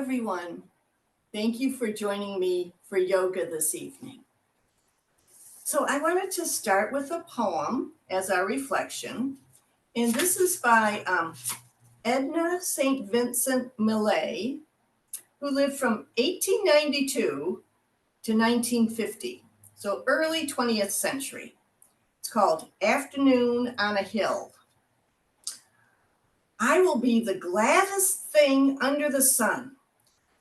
everyone. Thank you for joining me for yoga this evening. So I wanted to start with a poem as our reflection, and this is by Edna St. Vincent Millay, who lived from 1892 to 1950, so early 20th century. It's called Afternoon on a Hill. I will be the gladdest thing under the sun.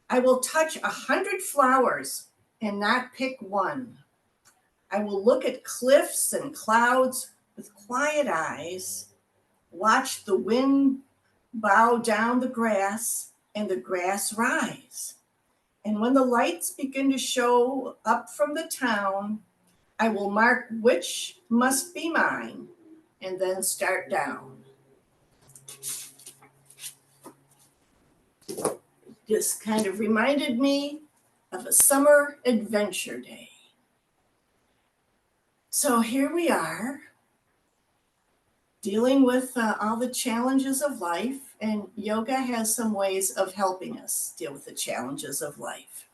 I will touch 100 flowers and not pick one. I will look at cliffs and clouds with quiet eyes, watch the wind bow down the grass and the grass rise. And when the lights begin to show up from the town, I will mark which must be mine and then start down. This kind of reminded me of a summer adventure day. So here we are, dealing with all the challenges of life, and yoga has some ways of helping us deal with the challenges of life.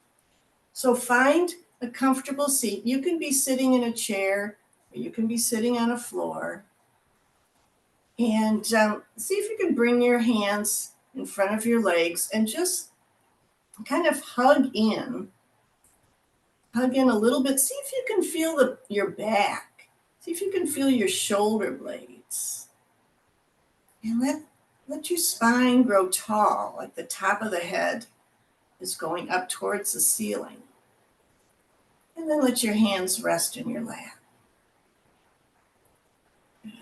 So find a comfortable seat. You can be sitting in a chair, or you can be sitting on a floor, and see if you can bring your hands in front of your legs and just kind of hug in a little bit. See if you can feel your back. See if you can feel your shoulder blades. And let your spine grow tall, like the top of the head is going up towards the ceiling. And then let your hands rest in your lap.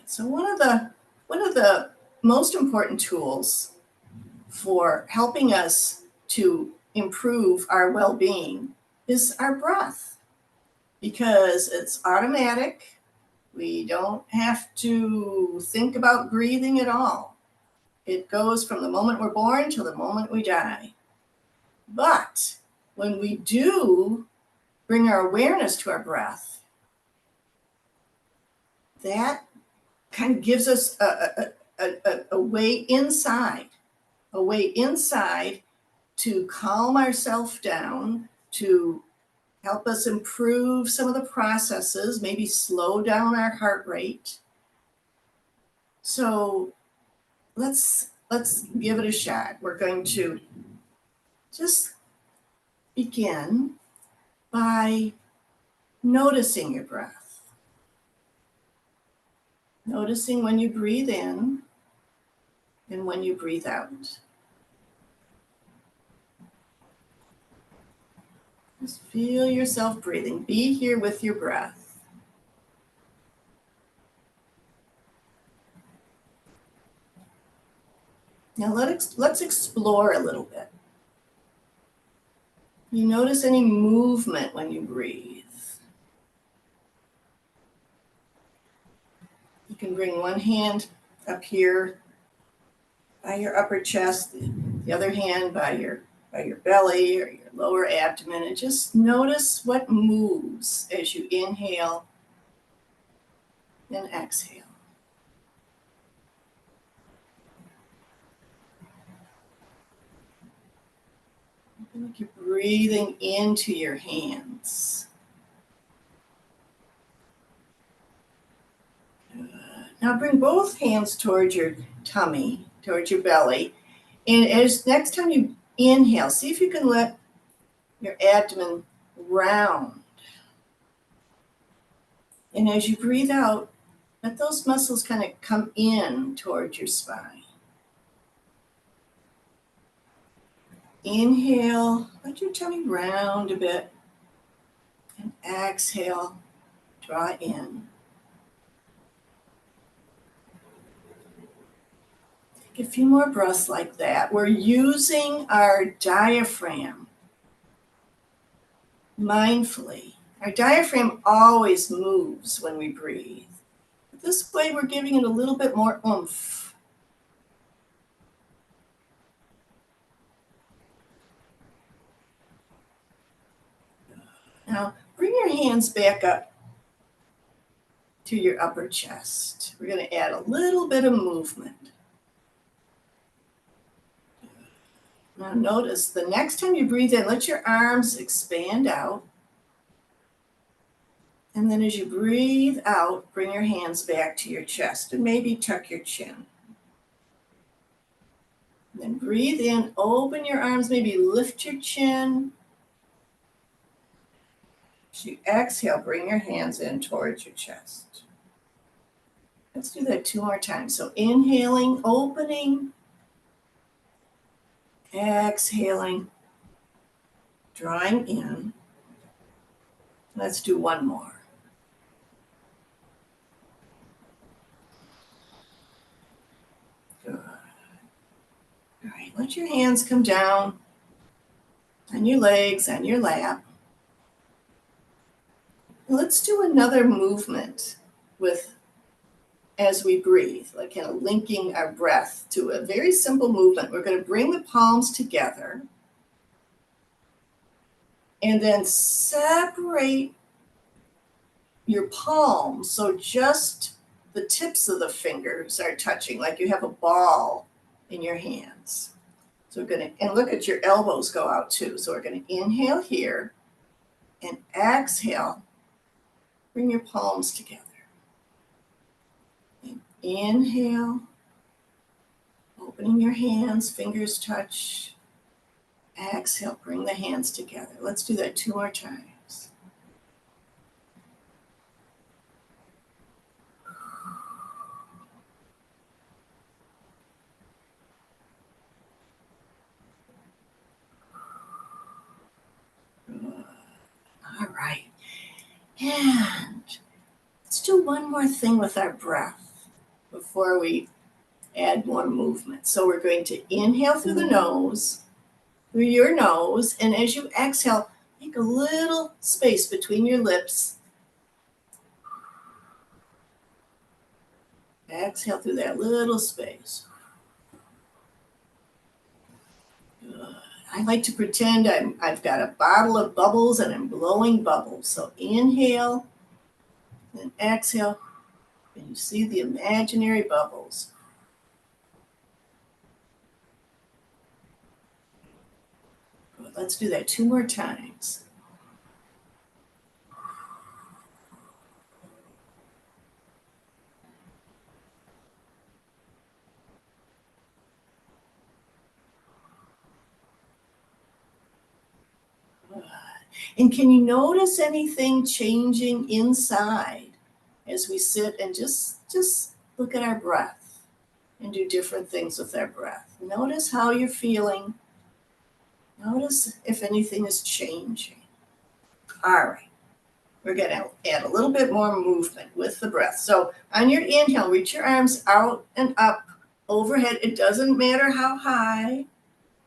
So one of the most important tools for helping us to improve our well-being is our breath, because it's automatic. We don't have to think about breathing at all. It goes from the moment we're born till the moment we die. But when we do bring our awareness to our breath, that kind of gives us a way inside to calm ourselves down, to help us improve some of the processes, maybe slow down our heart rate. So let's give it a shot. We're going to just begin by noticing your breath. Noticing when you breathe in and when you breathe out. Just feel yourself breathing. Be here with your breath. Now let's explore a little bit. You notice any movement when you breathe. You can bring one hand up here by your upper chest, the other hand by your belly or your lower abdomen, and just notice what moves as you inhale and exhale. Like you're breathing into your hands. Good. Now bring both hands towards your tummy, towards your belly. And as next time you inhale, see if you can let your abdomen round. And as you breathe out, let those muscles kind of come in towards your spine. Inhale, let your tummy round a bit. And exhale, draw in. Take a few more breaths like that. We're using our diaphragm mindfully. Our diaphragm always moves when we breathe. But this way we're giving it a little bit more oomph. Now, bring your hands back up to your upper chest. We're going to add a little bit of movement. Now notice the next time you breathe in, let your arms expand out. And then as you breathe out, bring your hands back to your chest and maybe tuck your chin. And then breathe in, open your arms, maybe lift your chin. As you exhale, bring your hands in towards your chest. Let's do that 2 more times. So inhaling, opening, exhaling, drawing in. Let's do 1 more. Good. All right, let your hands come down on your legs, on your lap. Let's do another movement with as we breathe, like kind of linking our breath to a very simple movement. We're going to bring the palms together and then separate your palms so just the tips of the fingers are touching, like you have a ball in your hands. So we're going to, and look at your elbows go out too. So we're going to inhale here and exhale. Bring your palms together. And inhale, opening your hands, fingers touch. Exhale, bring the hands together. Let's do that 2 more times. Good. All right. And let's do one more thing with our breath before we add more movement. So we're going to inhale through the nose, through your nose, and as you exhale, make a little space between your lips. Exhale through that little space. Good. I like to pretend I've got a bottle of bubbles and I'm blowing bubbles. So inhale and exhale, and you see the imaginary bubbles. Good. Let's do that 2 more times. And can you notice anything changing inside as we sit and just look at our breath and do different things with our breath? Notice how you're feeling. Notice if anything is changing. All right. We're going to add a little bit more movement with the breath. So on your inhale, reach your arms out and up overhead. It doesn't matter how high.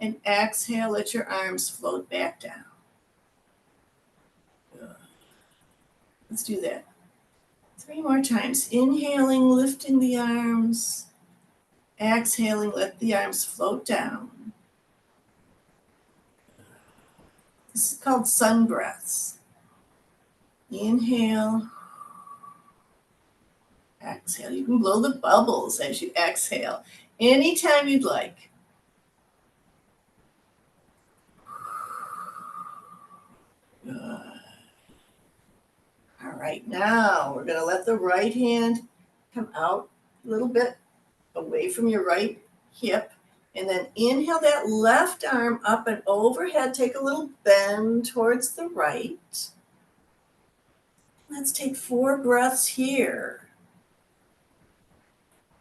And exhale, let your arms float back down. Good. Let's do that 3 more times. Inhaling, lifting the arms. Exhaling, let the arms float down. This is called sun breaths. Inhale. Exhale. You can blow the bubbles as you exhale anytime you'd like. Good. All right, now we're going to let the right hand come out a little bit away from your right hip. And then inhale that left arm up and overhead. Take a little bend towards the right. Let's take 4 breaths here.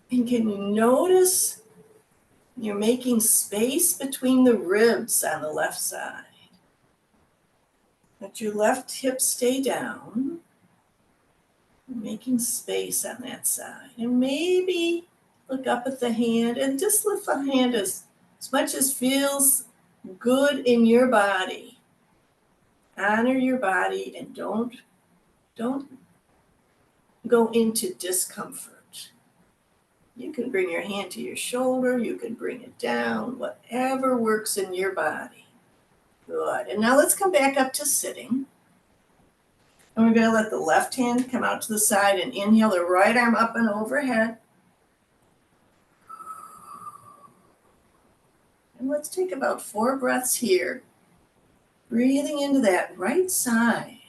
And can you notice you're making space between the ribs on the left side? Let your left hip stay down. Making space on that side. And maybe look up at the hand and just lift the hand as much as feels good in your body. Honor your body and don't go into discomfort. You can bring your hand to your shoulder, you can bring it down, whatever works in your body. Good. And now let's come back up to sitting. And we're going to let the left hand come out to the side and inhale the right arm up and overhead. And let's take about 4 breaths here, breathing into that right side.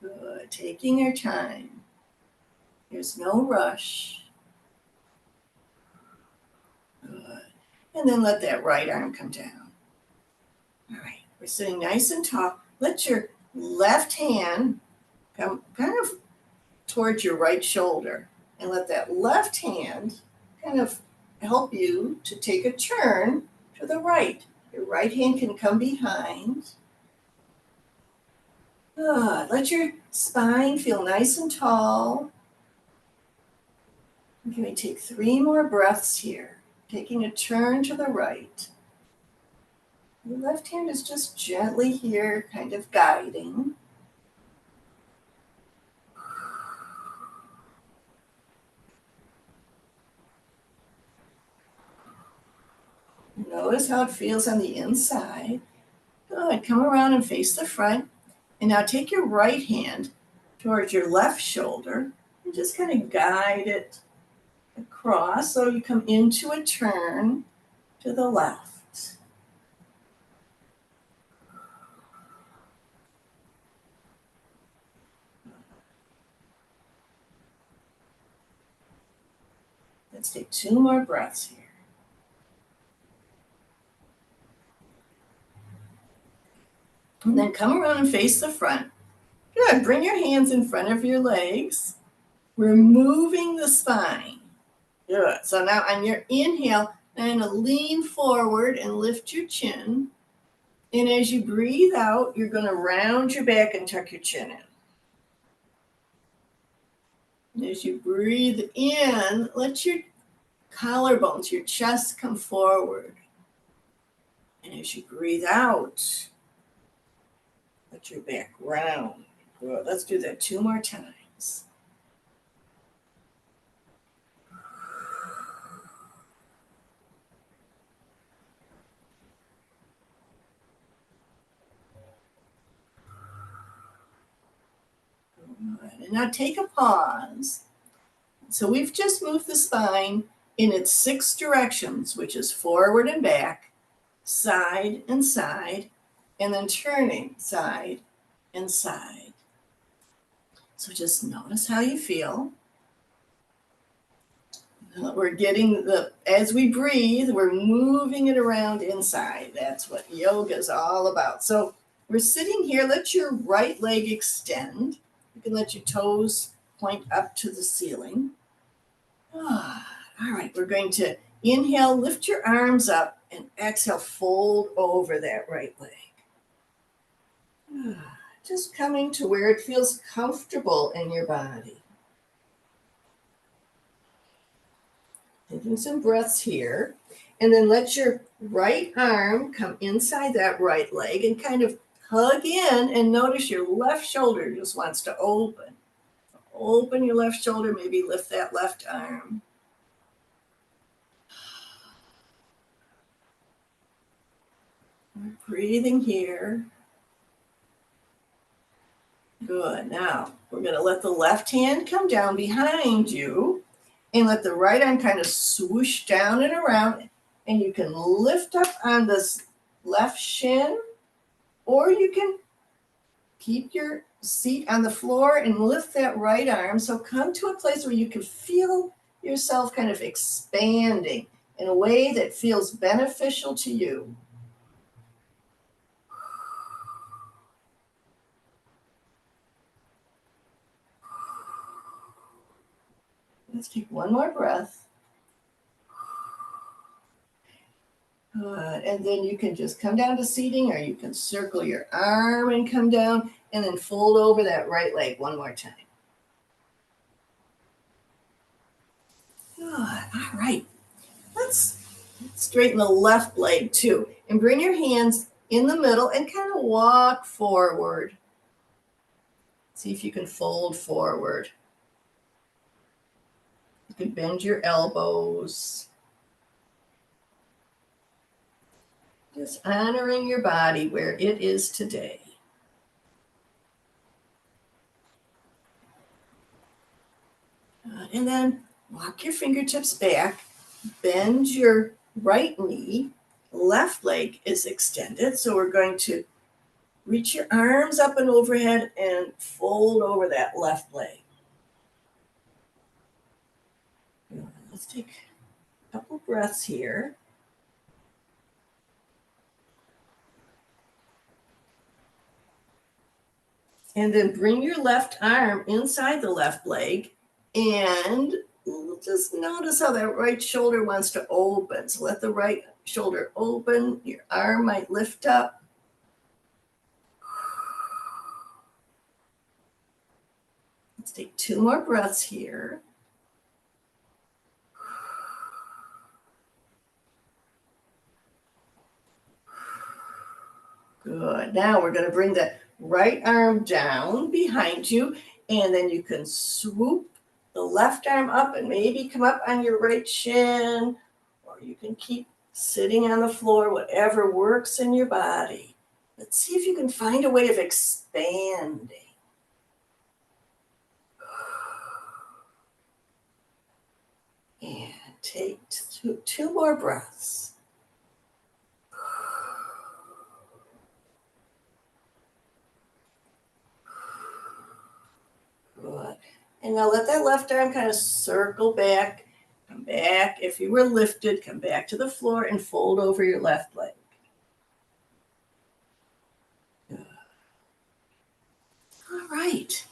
Good. Taking your time. There's no rush. Good. And then let that right arm come down. All right. We're sitting nice and tall. Let your left hand come kind of towards your right shoulder. And let that left hand kind of help you to take a turn to the right. Your right hand can come behind. Good. Let your spine feel nice and tall. Can we take 3 more breaths here? Taking a turn to the right. The left hand is just gently here, kind of guiding. Notice how it feels on the inside. Good. Come around and face the front. And now take your right hand towards your left shoulder and just kind of guide it across so you come into a turn to the left. Let's take 2 more breaths here. And then come around and face the front. Good. Bring your hands in front of your legs. We're moving the spine. Good. So now on your inhale, I'm going to lean forward and lift your chin. And as you breathe out, you're going to round your back and tuck your chin in. And as you breathe in, let your collarbones, your chest come forward. And as you breathe out, let your back round. Good. Let's do that 2 more times. Good. And now take a pause. So we've just moved the spine in its 6 directions, which is forward and back, side, and then turning side and side. So just notice how you feel. We're getting as we breathe, we're moving it around inside. That's what yoga is all about. So we're sitting here, let your right leg extend. You can let your toes point up to the ceiling. All right, we're going to inhale, lift your arms up, and exhale, fold over that right leg. Just coming to where it feels comfortable in your body. Taking some breaths here. And then let your right arm come inside that right leg and kind of hug in, and notice your left shoulder just wants to open. Open your left shoulder, maybe lift that left arm. We're breathing here. Good. Now, we're going to let the left hand come down behind you and let the right arm kind of swoosh down and around. And you can lift up on this left shin, or you can keep your seat on the floor and lift that right arm. So come to a place where you can feel yourself kind of expanding in a way that feels beneficial to you. Let's take 1 more breath. Good. And then you can just come down to seating, or you can circle your arm and come down, and then fold over that right leg 1 more time. Good. All right. Let's straighten the left leg too. And bring your hands in the middle and kind of walk forward. See if you can fold forward. You can bend your elbows. Just honoring your body where it is today. And then walk your fingertips back, bend your right knee, left leg is extended. So we're going to reach your arms up and overhead and fold over that left leg. Let's take a couple breaths here. And then bring your left arm inside the left leg and just notice how that right shoulder wants to open. So let the right shoulder open. Your arm might lift up. Let's take 2 more breaths here. Good. Now we're going to bring the right arm down behind you, and then you can swoop the left arm up and maybe come up on your right shin, or you can keep sitting on the floor, whatever works in your body. Let's see if you can find a way of expanding. And take 2 more breaths. Good. And now let that left arm kind of circle back. Come back. If you were lifted, come back to the floor and fold over your left leg. Good. All right.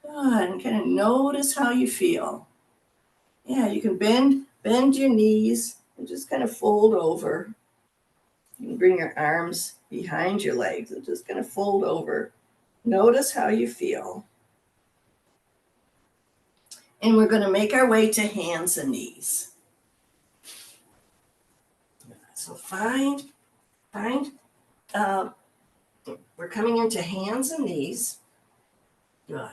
Good. And kind of notice how you feel. Yeah, you can bend your knees and just kind of fold over. You can bring your arms behind your legs and just kind of fold over. Notice how you feel. And we're going to make our way to hands and knees. So we're coming into hands and knees. Good.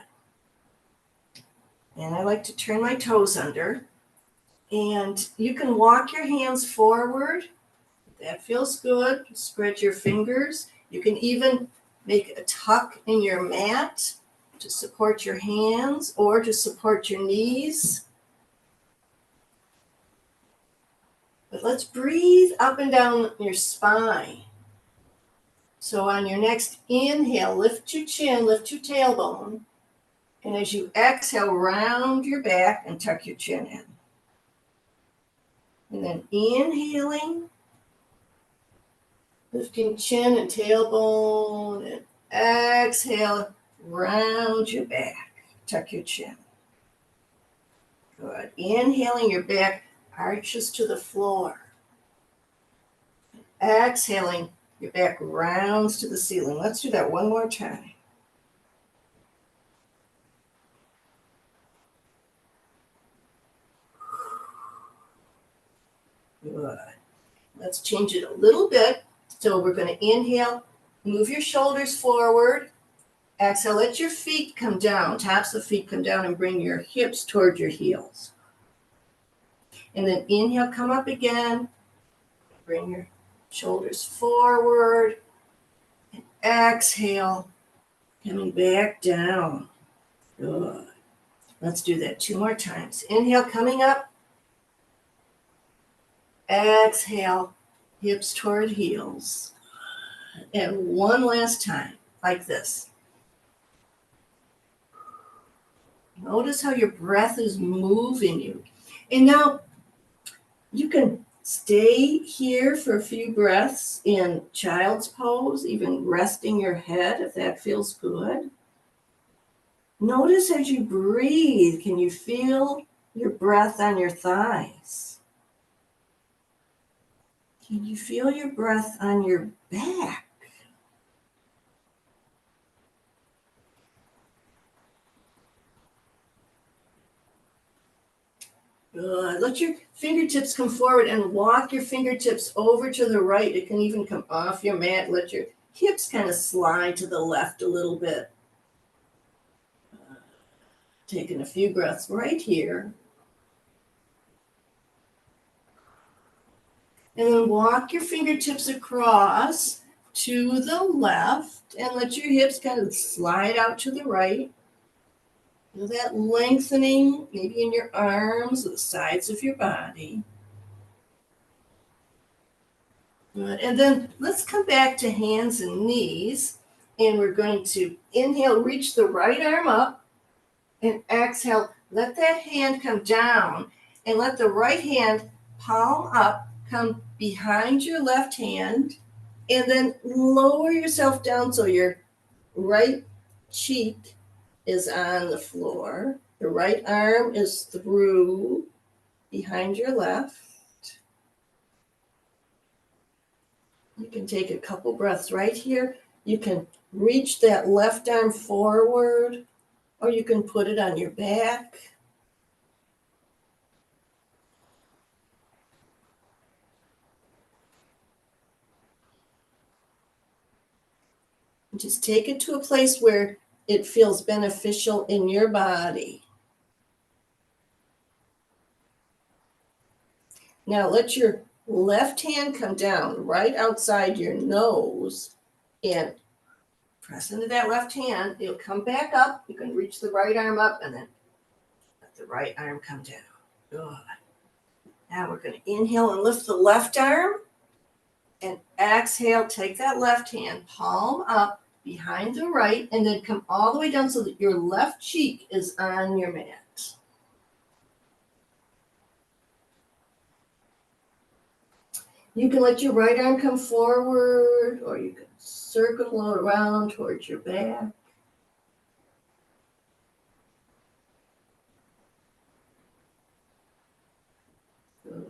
And I like to turn my toes under. And you can walk your hands forward. That feels good. Spread your fingers. You can even make a tuck in your mat to support your hands or to support your knees. But let's breathe up and down your spine. So on your next inhale, lift your chin, lift your tailbone. And as you exhale, round your back and tuck your chin in. And then inhaling, lifting chin and tailbone, and exhale, round your back, tuck your chin. Good. Inhaling, your back arches to the floor. Exhaling, your back rounds to the ceiling. Let's do that one more time. Good. Let's change it a little bit. So we're going to inhale, move your shoulders forward. Exhale, let your feet come down, tops of feet come down, and bring your hips toward your heels. And then inhale, come up again. Bring your shoulders forward. And exhale, coming back down. Good. Let's do that 2 more times. Inhale, coming up. Exhale, hips toward heels. And one last time, like this. Notice how your breath is moving you. And now you can stay here for a few breaths in child's pose, even resting your head if that feels good. Notice as you breathe, can you feel your breath on your thighs? Can you feel your breath on your back? Good. Let your fingertips come forward and walk your fingertips over to the right. It can even come off your mat. Let your hips kind of slide to the left a little bit. Taking a few breaths right here. And then walk your fingertips across to the left and let your hips kind of slide out to the right. Feel that lengthening, maybe in your arms, the sides of your body. Good. And then let's come back to hands and knees. And we're going to inhale, reach the right arm up, and exhale, let that hand come down, and let the right hand palm up, come behind your left hand, and then lower yourself down so your right cheek is on the floor. The right arm is through behind your left. You can take a couple breaths right here. You can reach that left arm forward, or you can put it on your back. And just take it to a place where it feels beneficial in your body. Now let your left hand come down right outside your nose and press into that left hand. It'll come back up. You can reach the right arm up and then let the right arm come down. Good. Now we're going to inhale and lift the left arm. And exhale, take that left hand, palm up behind the right, and then come all the way down so that your left cheek is on your mat. You can let your right arm come forward, or you can circle around towards your back. Good.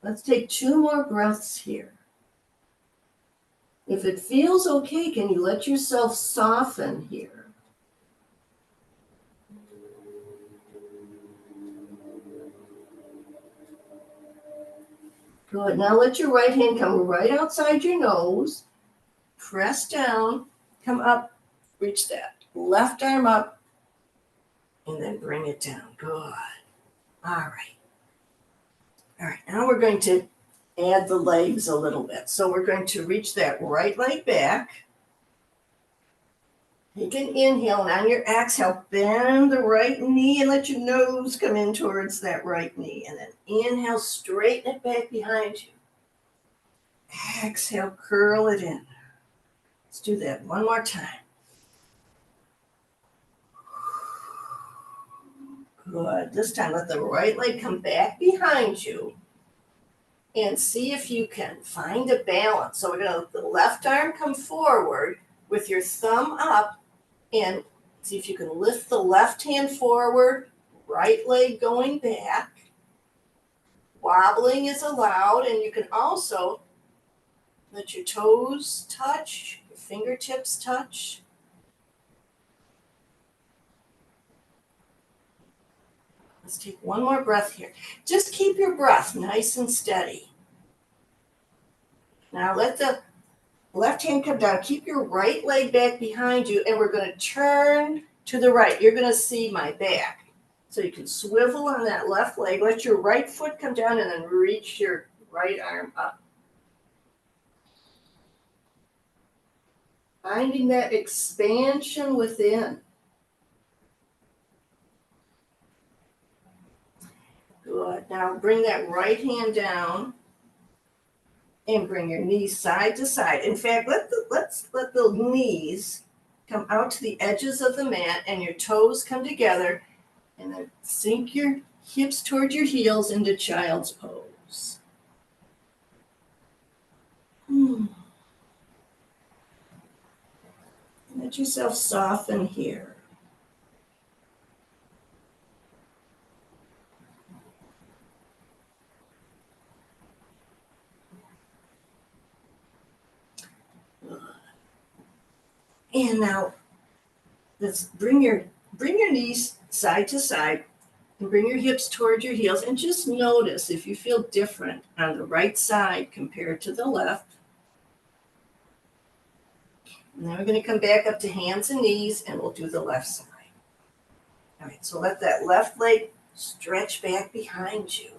Let's take 2 more breaths here. If it feels okay, can you let yourself soften here? Good. Now let your right hand come right outside your nose. Press down, come up, reach that left arm up, and then bring it down. Good. All right. All right. Now we're going to add the legs a little bit. So we're going to reach that right leg back. Take an inhale, and on your exhale, bend the right knee and let your nose come in towards that right knee. And then inhale, straighten it back behind you. Exhale, curl it in. Let's do that one more time. Good. This time, let the right leg come back behind you. And see if you can find a balance. So we're going to let the left arm come forward with your thumb up, and see if you can lift the left hand forward, right leg going back. Wobbling is allowed, and you can also let your toes touch, your fingertips touch. Let's take one more breath here. Just keep your breath nice and steady. Now let the left hand come down. Keep your right leg back behind you, and we're going to turn to the right. You're going to see my back. So you can swivel on that left leg. Let your right foot come down, and then reach your right arm up. Finding that expansion within. Good. Now bring that right hand down and bring your knees side to side. In fact, let's let the knees come out to the edges of the mat and your toes come together, and then sink your hips toward your heels into child's pose. Let yourself soften here. And now let's bring your knees side to side and bring your hips toward your heels, and just notice if you feel different on the right side compared to the left. And then we're going to come back up to hands and knees, and we'll do the left side. All right, so let that left leg stretch back behind you.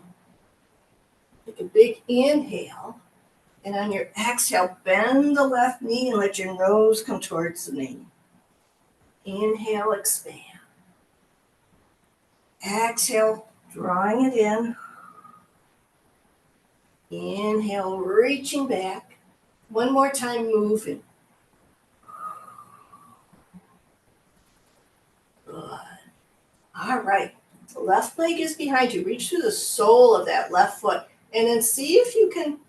Take a big inhale, and on your exhale, bend the left knee and let your nose come towards the knee. Inhale, expand. Exhale, drawing it in. Inhale, reaching back. One more time, moving. Good. All right. The left leg is behind you. Reach through the sole of that left foot. And then see if you can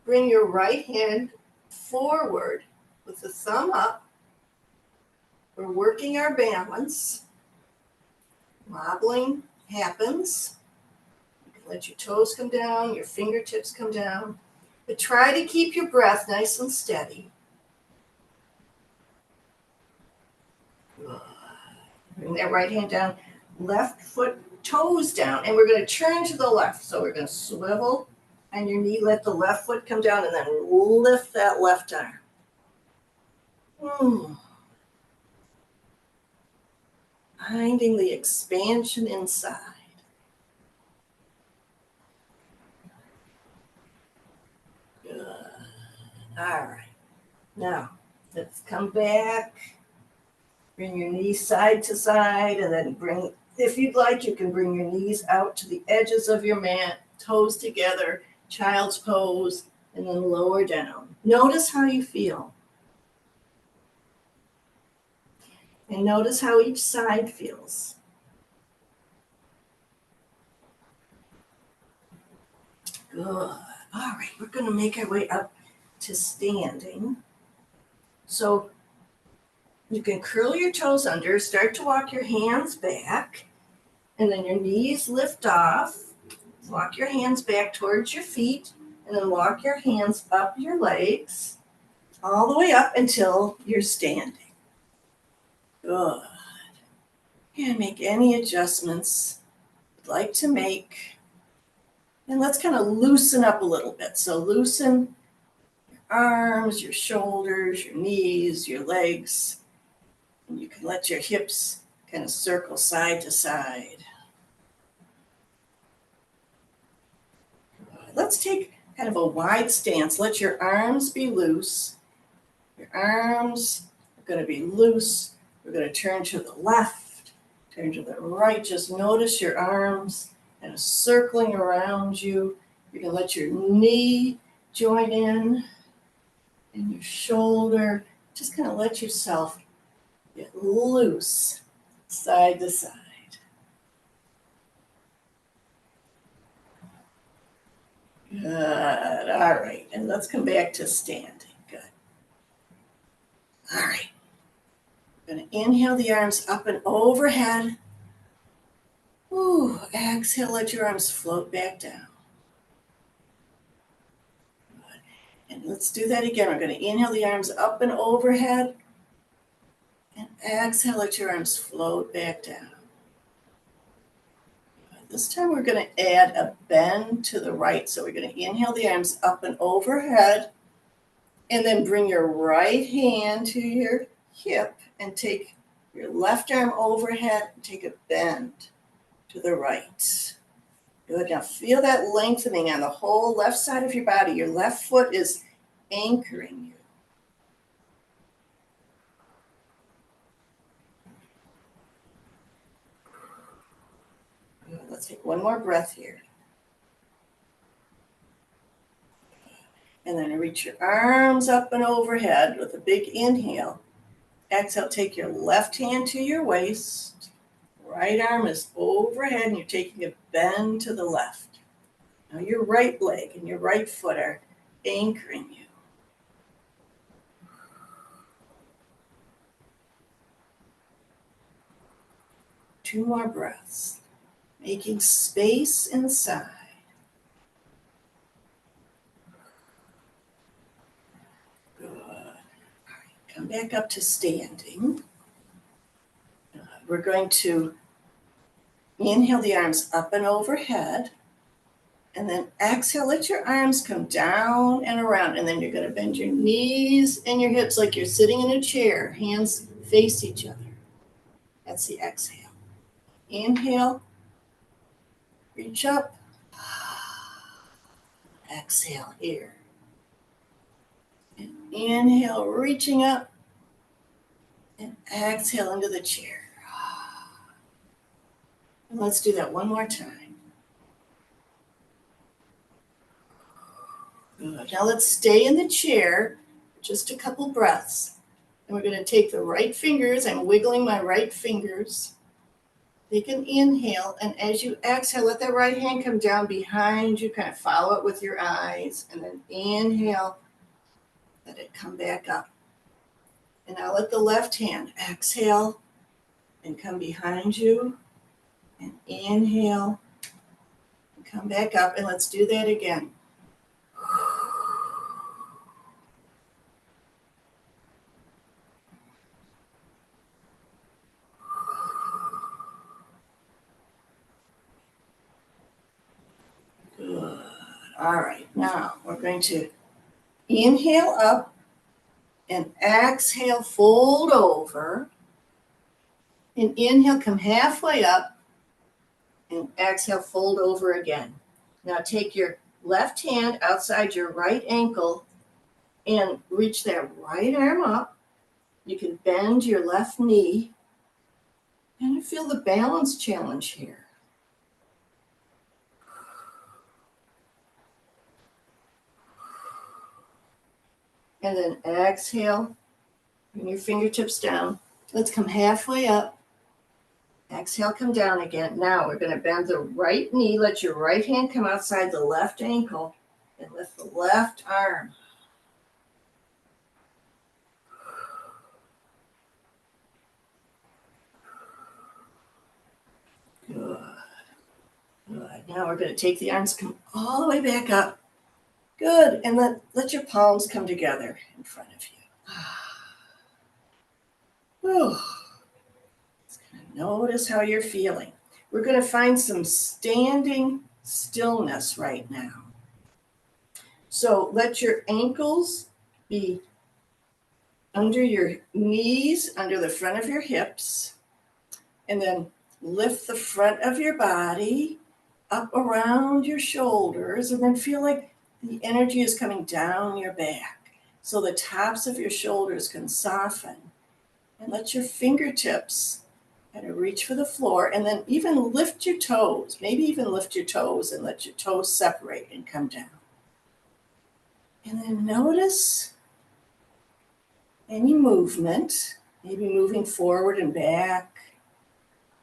bring your right hand forward with the thumb up. We're working our balance. Wobbling happens. You can let your toes come down, your fingertips come down. But try to keep your breath nice and steady. Good. Bring that right hand down. Left foot, toes down. And we're going to turn to the left. So we're going to swivel on your knee. Let the left foot come down and then lift that left arm. Finding the expansion inside. Good. All right. Now, let's come back. Bring your knees side to side and then bring, if you'd like, you can bring your knees out to the edges of your mat, toes together, child's pose, and then lower down. Notice how you feel. And notice how each side feels. Good. All right, we're going to make our way up to standing. So you can curl your toes under, start to walk your hands back, and then your knees lift off. Walk your hands back towards your feet, and then walk your hands up your legs, all the way up until you're standing. Good. And make any adjustments you'd like to make. And let's kind of loosen up a little bit. So loosen your arms, your shoulders, your knees, your legs. And you can let your hips kind of circle side to side. Let's take kind of a wide stance. Let your arms be loose. Your arms are going to be loose. We're going to turn to the left, turn to the right. Just notice your arms kind of circling around you. You can let your knee join in and your shoulder. Just kind of let yourself get loose side to side. Good. All right. And let's come back to standing. Good. All right. We're going to inhale the arms up and overhead. Ooh, exhale, let your arms float back down. Good. And let's do that again. We're going to inhale the arms up and overhead. And exhale, let your arms float back down. This time we're going to add a bend to the right. So we're going to inhale the arms up and overhead. And then bring your right hand to your hip and take your left arm overhead and take a bend to the right. Good. Now feel that lengthening on the whole left side of your body. Your left foot is anchoring you. Good. Let's take one more breath here. And then reach your arms up and overhead with a big inhale. Exhale, take your left hand to your waist. Right arm is overhead and you're taking a bend to the left. Now your right leg and your right foot are anchoring you. Two more breaths, making space inside. Good. All right, come back up to standing. We're going to inhale the arms up and overhead. And then exhale, let your arms come down and around. And then you're going to bend your knees and your hips like you're sitting in a chair. Hands face each other. That's the exhale. Inhale, reach up. Exhale here. And inhale, reaching up. And exhale into the chair. And let's do that one more time. Good. Now let's stay in the chair for just a couple breaths. And we're going to take the right fingers. I'm wiggling my right fingers. Take an inhale, and as you exhale, let that right hand come down behind you. Kind of follow it with your eyes. And then inhale, let it come back up. And now let the left hand exhale and come behind you. And inhale and come back up. And let's do that again. Good. All right. Now we're going to inhale up and exhale, fold over. And inhale, come halfway up. And exhale, fold over again. Now take your left hand outside your right ankle and reach that right arm up. You can bend your left knee and feel the balance challenge here. And then exhale, bring your fingertips down. Let's come halfway up. Exhale, come down again. Now we're going to bend the right knee. Let your right hand come outside the left ankle and lift the left arm. Good. Good. Now we're going to take the arms, come all the way back up. Good. And let your palms come together in front of you. Whew. Just going to notice how you're feeling. We're going to find some standing stillness right now. So let your ankles be under your knees, under the front of your hips, and then lift the front of your body up around your shoulders, and then feel like the energy is coming down your back. So the tops of your shoulders can soften, and let your fingertips kind of reach for the floor, and then even lift your toes, maybe even lift your toes and let your toes separate and come down. And then notice any movement, maybe moving forward and back.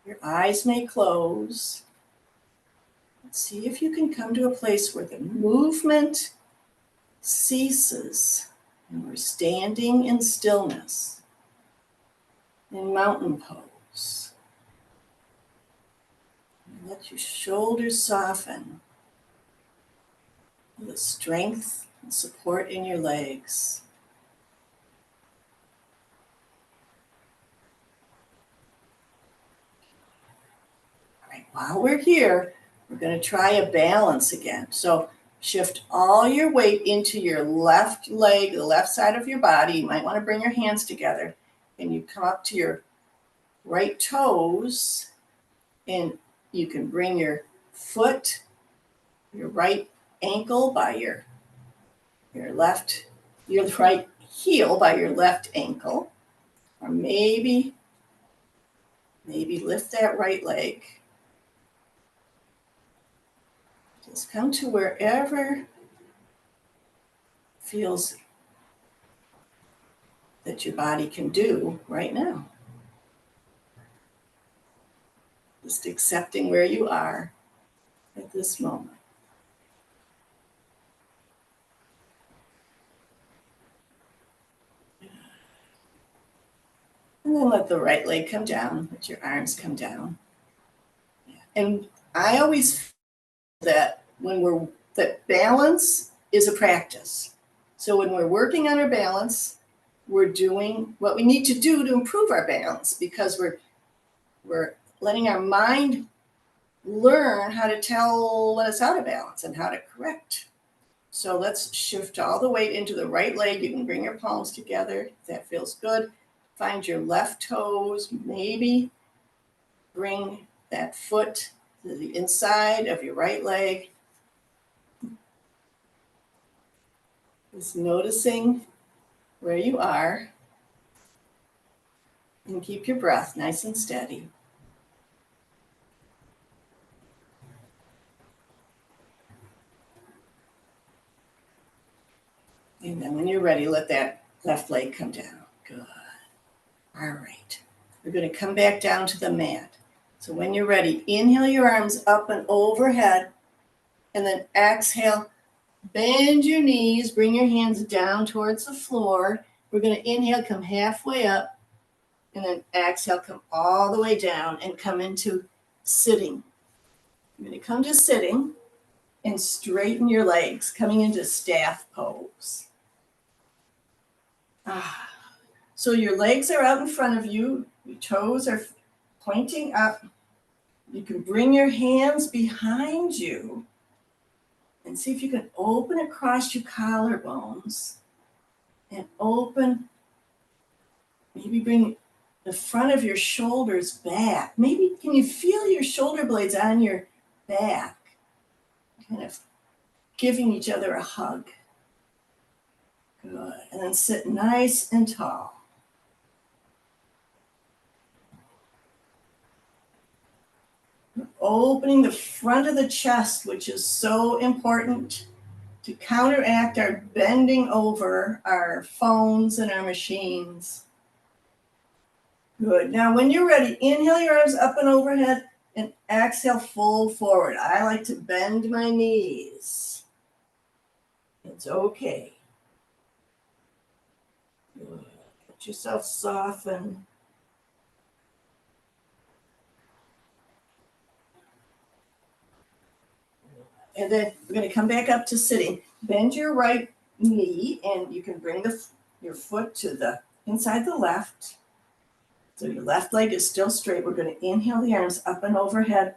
Your eyes may close. Let's see if you can come to a place where the movement ceases and we're standing in stillness in mountain pose. And let your shoulders soften. Feel the strength and support in your legs. All right, while we're here, we're going to try a balance again. So shift all your weight into your left leg, the left side of your body. You might want to bring your hands together, and you come up to your right toes, and you can bring your foot, your right ankle by your right heel by your left ankle, or maybe lift that right leg. Just come to wherever feels that your body can do right now. Just accepting where you are at this moment. And then let the right leg come down, let your arms come down. And I always feel that that balance is a practice. So when we're working on our balance, we're doing what we need to do to improve our balance, because we're letting our mind learn how to tell when it's out of balance and how to correct. So let's shift all the weight into the right leg. You can bring your palms together if that feels good. Find your left toes, maybe bring that foot to the inside of your right leg. Just noticing where you are, and keep your breath nice and steady. And then when you're ready, let that left leg come down. Good. All right. We're going to come back down to the mat. So when you're ready, inhale your arms up and overhead, and then exhale, bend your knees, bring your hands down towards the floor. We're going to inhale, come halfway up, and then exhale, come all the way down and come into sitting. You're going to come to sitting and straighten your legs, coming into staff pose. So your legs are out in front of you, your toes are pointing up. You can bring your hands behind you and see if you can open across your collarbones and open, maybe bring the front of your shoulders back. Maybe can you feel your shoulder blades on your back, kind of giving each other a hug. Good. And then sit nice and tall. Opening the front of the chest, which is so important to counteract our bending over our phones and our machines. Good. Now, when you're ready, inhale your arms up and overhead and exhale, fold forward. I like to bend my knees. It's okay. Good. Let yourself soften. And then we're going to come back up to sitting. Bend your right knee, and you can bring your foot to the inside the left. So your left leg is still straight. We're going to inhale the arms up and overhead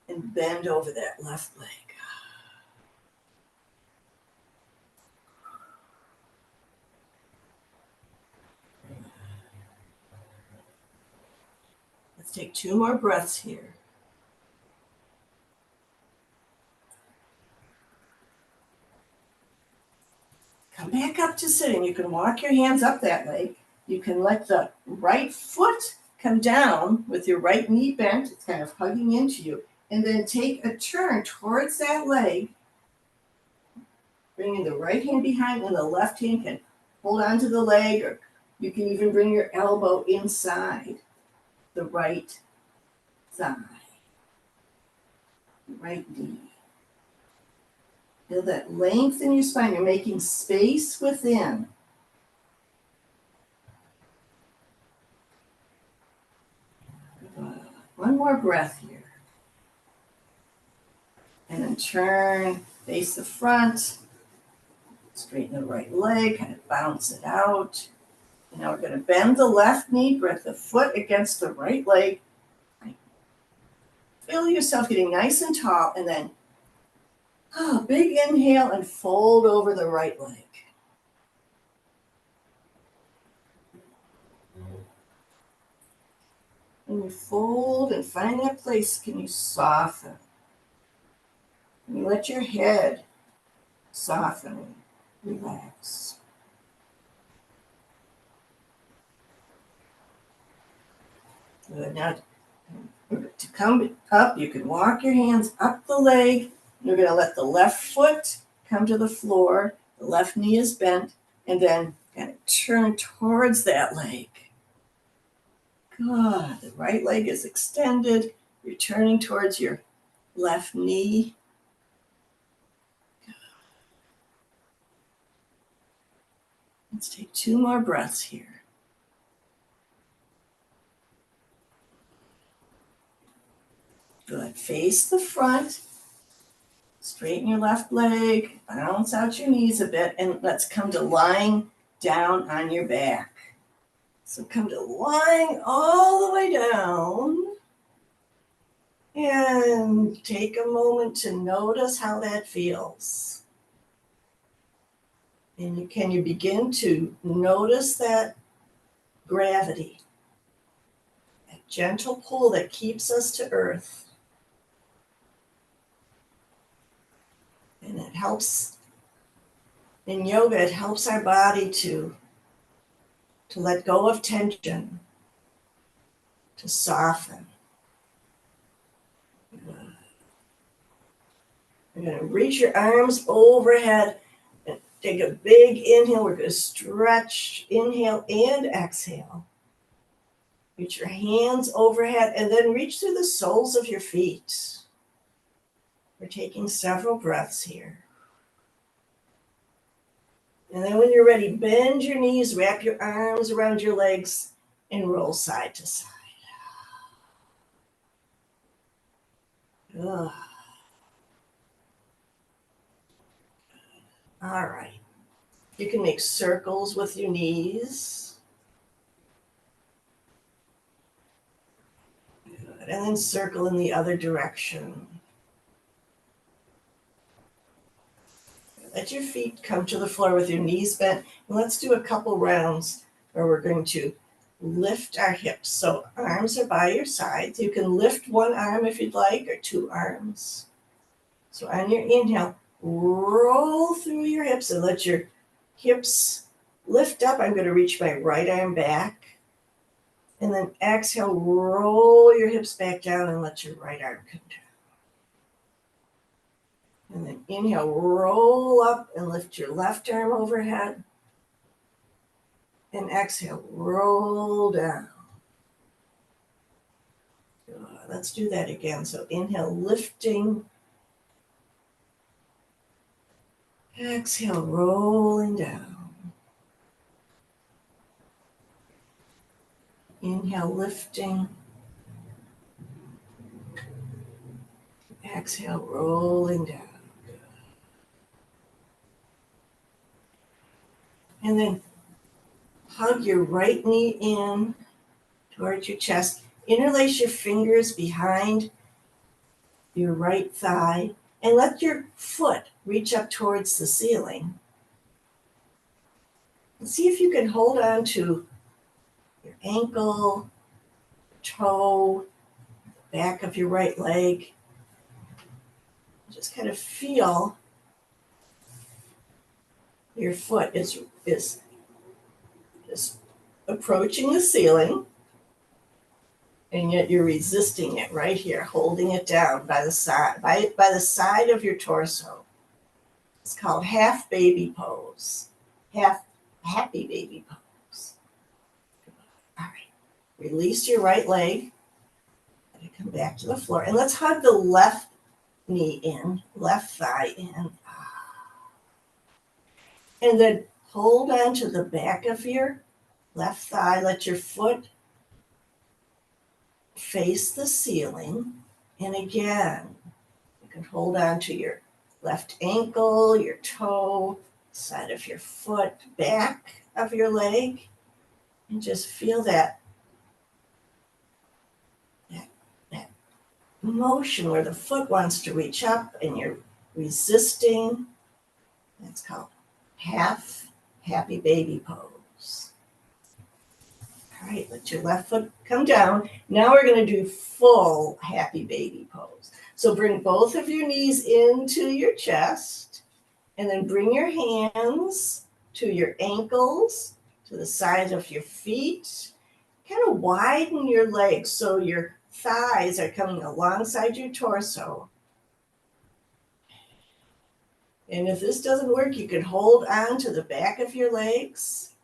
and bend over that left leg. Let's take 2 more breaths here. Come back up to sitting. You can walk your hands up that leg. You can let the right foot come down with your right knee bent. It's kind of hugging into you. And then take a turn towards that leg, bringing the right hand behind and the left hand can hold onto the leg, or you can even bring your elbow inside the right thigh, right knee. Feel that length in your spine. You're making space within. One more breath here. And then turn, face the front, straighten the right leg, kind of bounce it out. And now we're going to bend the left knee, bring the foot against the right leg. Feel yourself getting nice and tall, and then big inhale and fold over the right leg. When you fold and find that place, can you soften? Can you let your head soften, relax? Good. Now, to come up, you can walk your hands up the leg. You're going to let the left foot come to the floor. The left knee is bent, and then kind of turn towards that leg. Good. The right leg is extended. You're turning towards your left knee. Good. Let's take 2 more breaths here. Good. Face the front. Straighten your left leg. Bounce out your knees a bit. And let's come to lying down on your back. So come to lying all the way down. And take a moment to notice how that feels. And can you begin to notice that gravity, that gentle pull that keeps us to earth? And it helps, in yoga, it helps our body to let go of tension, to soften. You're going to reach your arms overhead and Take a big inhale. We're going to stretch, inhale and exhale. Reach your hands overhead and then reach through the soles of your feet. We're taking several breaths here. And then when you're ready, bend your knees, wrap your arms around your legs, and roll side to side. Ugh. All right. You can make circles with your knees. Good. And then circle in the other direction. Let your feet come to the floor with your knees bent. And let's do a couple rounds where we're going to lift our hips. So arms are by your sides. You can lift one arm if you'd like, or two arms. So on your inhale, roll through your hips and let your hips lift up. I'm going to reach my right arm back. And then exhale, roll your hips back down and let your right arm come down. And then inhale, roll up and lift your left arm overhead. And exhale, roll down. Good. Let's do that again. So inhale, lifting. Exhale, rolling down. Inhale, lifting. Exhale, rolling down. Good. And then hug your right knee in towards your chest. Interlace your fingers behind your right thigh and let your foot reach up towards the ceiling. And see if you can hold on to your ankle, toe, back of your right leg. Just kind of feel your foot is approaching the ceiling, and yet you're resisting it right here, holding it down by the side, by the side of your torso. It's called half baby pose, half happy baby pose. All right, release your right leg. Let it come back to the floor, and let's hug the left knee in, left thigh in. And then hold on to the back of your left thigh. Let your foot face the ceiling. And again, you can hold on to your left ankle, your toe, side of your foot, back of your leg, and just feel that motion where the foot wants to reach up and you're resisting. That's called half happy baby pose. All right, let your left foot come down. Now we're going to do full happy baby pose. So bring both of your knees into your chest and then bring your hands to your ankles, to the sides of your feet. Kind of widen your legs so your thighs are coming alongside your torso. And if this doesn't work, you can hold on to the back of your legs.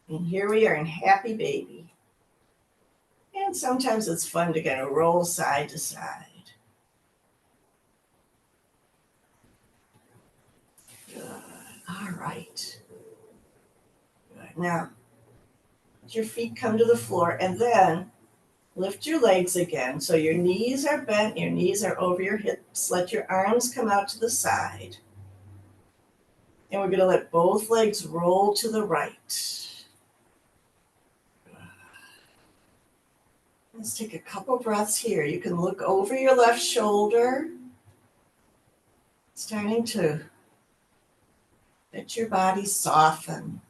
And here we are in happy baby. And sometimes it's fun to kind of roll side to side. Good. All right. Good. Now, let your feet come to the floor and then lift your legs again. So your knees are bent, your knees are over your hips. Let your arms come out to the side. And we're going to let both legs roll to the right. Let's take a couple breaths here. You can look over your left shoulder, starting to let your body soften,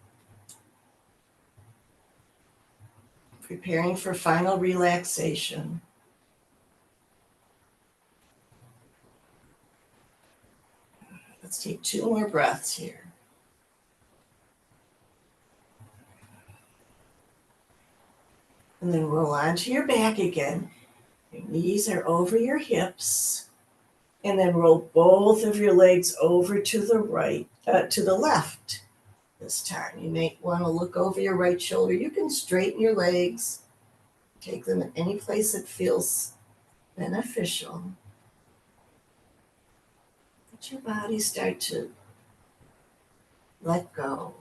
preparing for final relaxation. Let's take 2 more breaths here. And then roll onto your back again. Your knees are over your hips. And then roll both of your legs over to the right, to the left this time. You may want to look over your right shoulder. You can straighten your legs, take them in any place that feels beneficial. Let your body start to let go.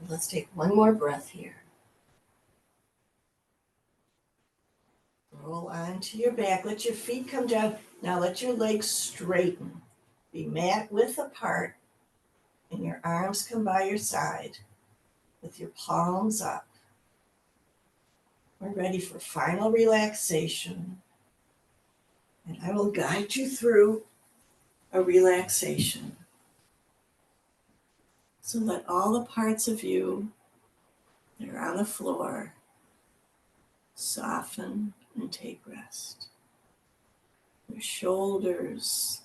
Let's take one more breath here. Roll onto your back. Let your feet come down. Now let your legs straighten. Be mat width apart, and your arms come by your side with your palms up. We're ready for final relaxation. And I will guide you through a relaxation. So let all the parts of you that are on the floor soften and take rest. Your shoulders,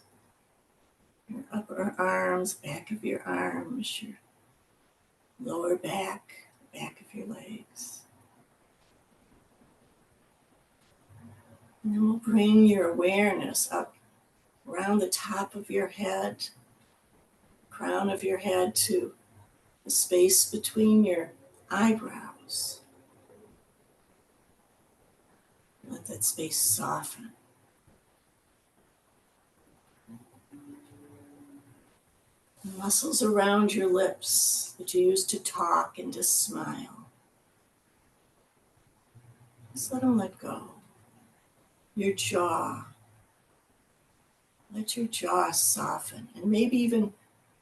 your upper arms, back of your arms, your lower back, back of your legs. And then we'll bring your awareness up around the top of your head, crown of your head, to the space between your eyebrows. Let that space soften. The muscles around your lips that you use to talk and to smile, just let them let go. Your jaw, let your jaw soften, and maybe even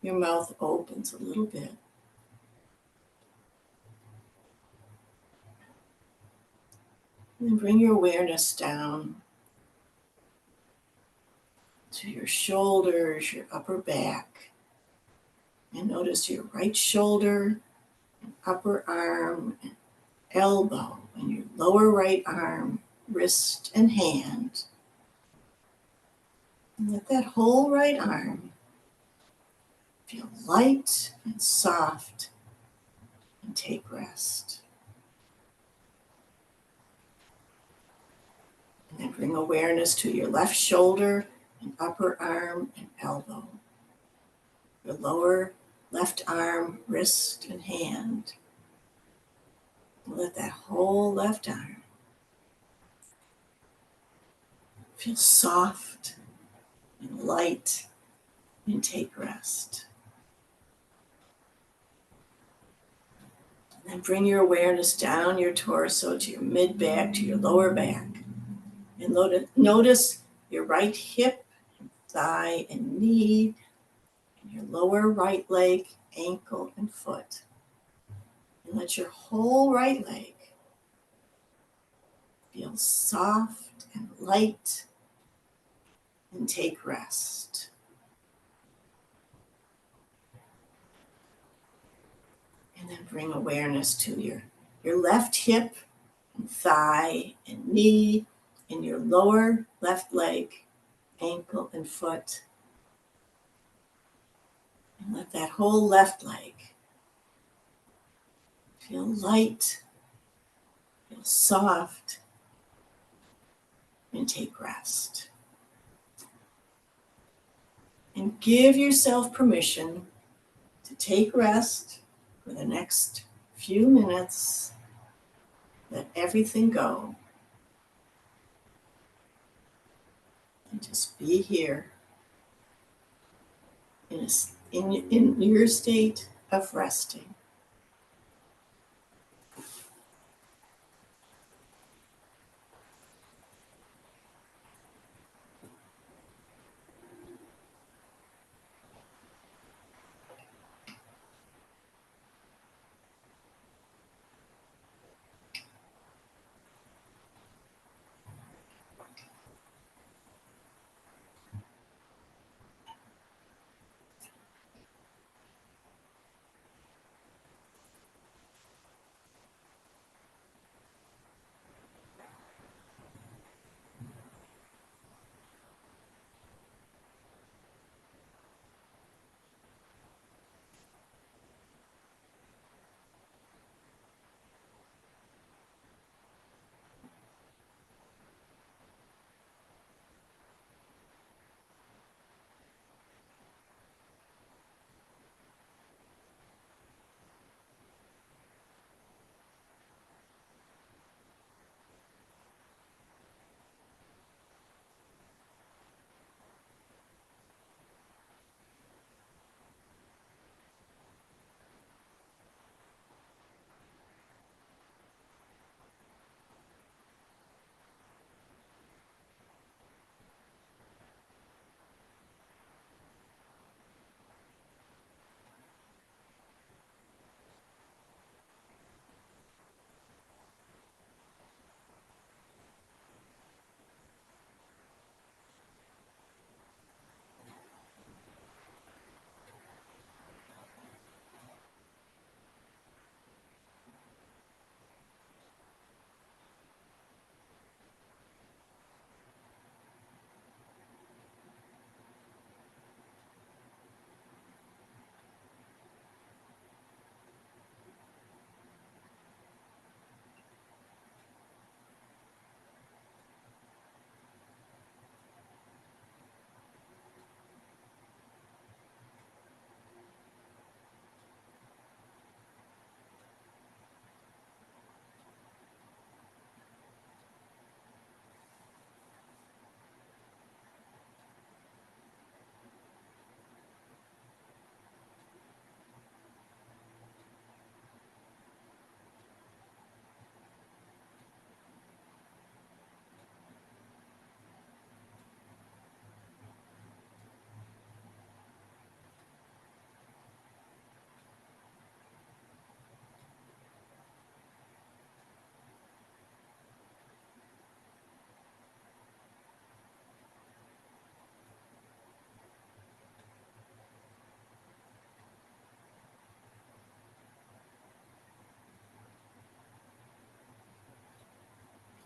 your mouth opens a little bit. And then bring your awareness down to your shoulders, your upper back. And notice your right shoulder, and upper arm, and elbow, and your lower right arm, wrist, and hand. And let that whole right arm feel light and soft, and take rest. And then bring awareness to your left shoulder and upper arm and elbow, your lower left arm, wrist, and hand. And let that whole left arm feel soft and light, and take rest. And then bring your awareness down your torso to your mid back, to your lower back. And notice your right hip, thigh, and knee, and your lower right leg, ankle, and foot. And let your whole right leg feel soft and light, and take rest. And then bring awareness to your left hip and thigh and knee, and your lower left leg, ankle, and foot. And let that whole left leg feel light, feel soft, and take rest. And give yourself permission to take rest for the next few minutes. Let everything go. And just be here in your state of resting.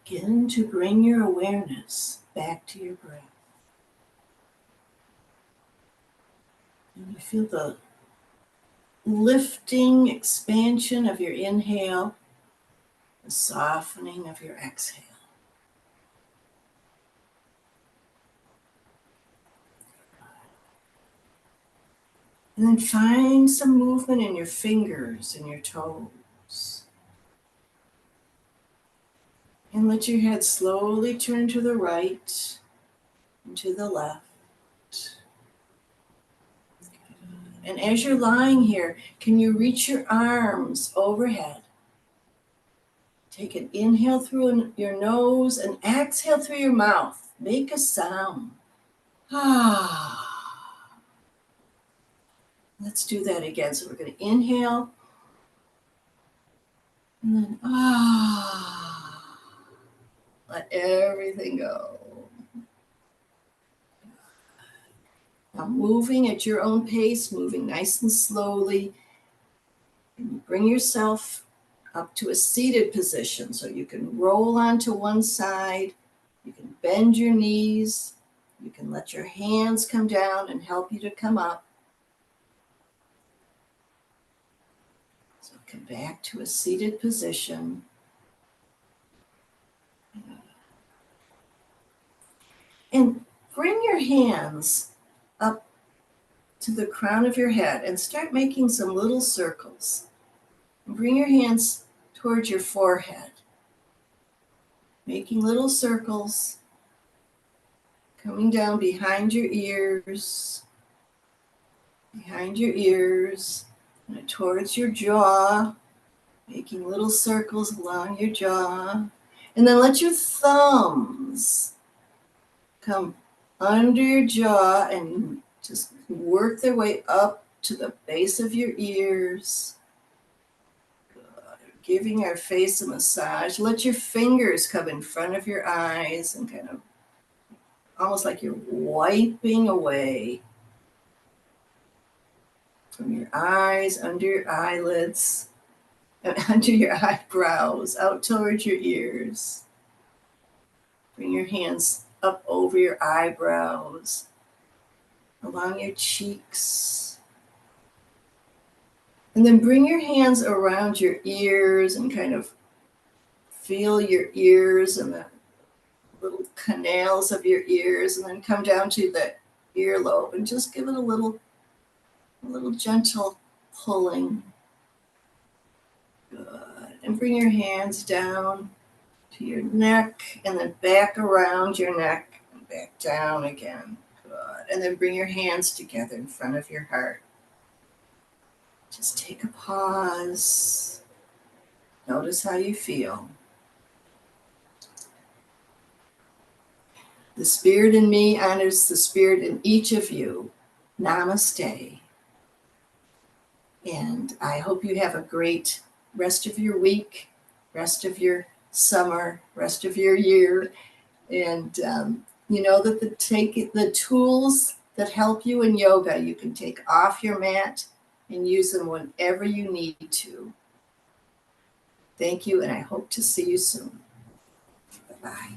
Begin to bring your awareness back to your breath. And you feel the lifting, expansion of your inhale, the softening of your exhale. And then find some movement in your fingers and your toes. And let your head slowly turn to the right and to the left. And as you're lying here, can you reach your arms overhead? Take an inhale through your nose and exhale through your mouth. Make a sound. Ah. Let's do that again. So we're going to inhale and then ah. Let everything go. Now moving at your own pace, moving nice and slowly. And bring yourself up to a seated position so you can roll onto one side. You can bend your knees. You can let your hands come down and help you to come up. So come back to a seated position. And bring your hands up to the crown of your head and start making some little circles. And bring your hands towards your forehead, making little circles, coming down behind your ears, and towards your jaw, making little circles along your jaw. And then let your thumbs come under your jaw and just work their way up to the base of your ears. Giving our face a massage. Let your fingers come in front of your eyes and kind of almost like you're wiping away from your eyes, under your eyelids, and under your eyebrows, out towards your ears. Bring your hands up over your eyebrows, along your cheeks. And then bring your hands around your ears and kind of feel your ears and the little canals of your ears, and then come down to the earlobe and just give it a little gentle pulling. Good. And bring your hands down to your neck and then back around your neck and back down again. Good. And then bring your hands together in front of your heart. Just take a pause. Notice how you feel. The spirit in me honors the spirit in each of you. Namaste. And I hope you have a great rest of your week, rest of your summer, rest of your year. And you know that the tools that help you in yoga, you can take off your mat and use them whenever you need to. Thank you, and I hope to see you soon. Bye-bye.